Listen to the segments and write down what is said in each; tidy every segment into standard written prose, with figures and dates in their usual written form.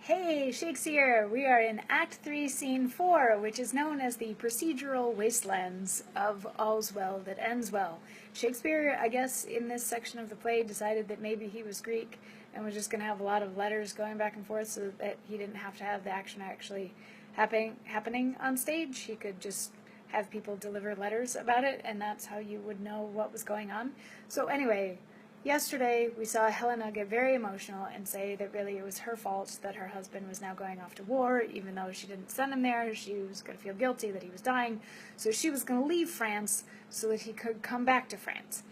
Hey, Shakesyear! We are in Act 3, Scene 4, which is known as the procedural wastelands of All's Well That Ends Well. Shakespeare, I guess, in this section of the play decided that maybe he was Greek and was just going to have a lot of letters going back and forth so that he didn't have to have the action actually happening on stage. He could just have people deliver letters about it, and that's how you would know what was going on. So anyway, yesterday, we saw Helena get very emotional and say that really it was her fault that her husband was now going off to war, even though she didn't send him there. She was going to feel guilty that he was dying, so she was going to leave France so that he could come back to France.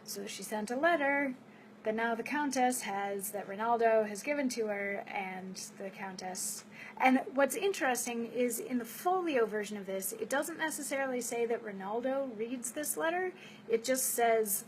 So she sent a letter that now the Countess has, that Rinaldo has given to her, and the Countess... And what's interesting is in the folio version of this, it doesn't necessarily say that Rinaldo reads this letter. It just says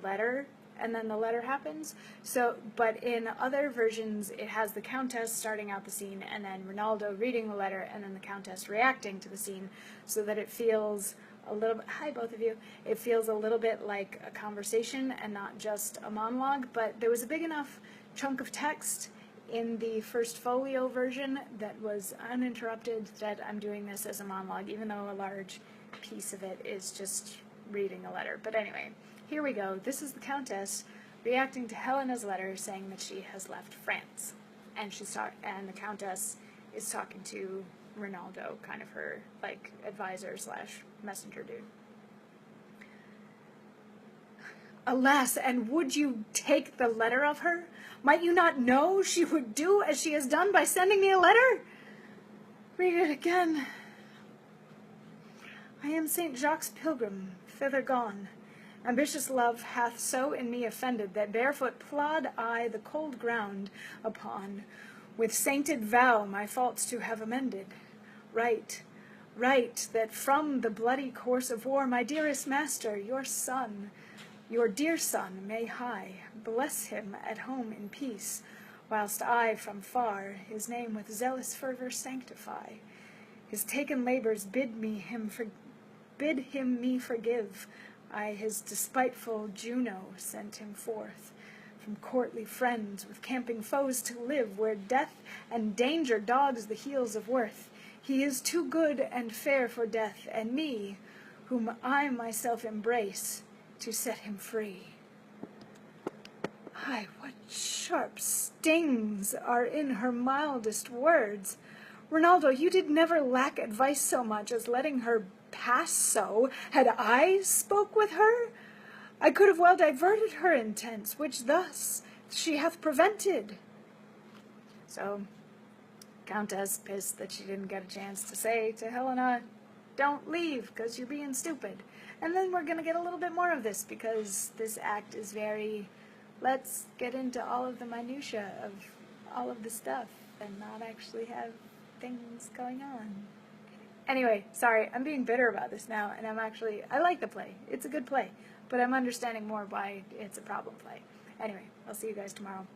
letter, and then the letter happens. So, but in other versions, it has the Countess starting out the scene, and then Rinaldo reading the letter, and then the Countess reacting to the scene, so that it feels a little bit, hi both of you, it feels a little bit like a conversation and not just a monologue. But there was a big enough chunk of text in the first folio version that was uninterrupted that I'm doing this as a monologue, even though a large piece of it is just reading a letter. But anyway, here we go. This is the Countess reacting to Helena's letter saying that she has left France. And the Countess is talking to Rinaldo, kind of her like advisor slash messenger dude. Alas, and would you take the letter of her? Might you not know she would do as she has done by sending me a letter? Read it again. I am St. Jacques' pilgrim, thither gone. Ambitious love hath so in me offended, that barefoot plod I the cold ground upon, with sainted vow my faults to have amended. Right, that from the bloody course of war my dearest master, your son, your dear son, may high, bless him at home in peace, whilst I from far his name with zealous fervor sanctify. His taken labors bid him me forgive. I, his despiteful Juno, sent him forth from courtly friends with camping foes to live, where death and danger dogs the heels of worth. He is too good and fair for death, and me, whom I myself embrace, to set him free. Ay, what sharp stings are in her mildest words! Rinaldo, you did never lack advice so much as letting her pass so. Had I spoke with her, I could have well diverted her intents, which thus she hath prevented. So, Countess, pissed that she didn't get a chance to say to Helena, don't leave, because you're being stupid. And then we're going to get a little bit more of this, because this act is very, let's get into all of the minutiae of all of the stuff, and not actually have things going on. Anyway, sorry, I'm being bitter about this now, and I like the play. It's a good play, but I'm understanding more why it's a problem play. Anyway, I'll see you guys tomorrow.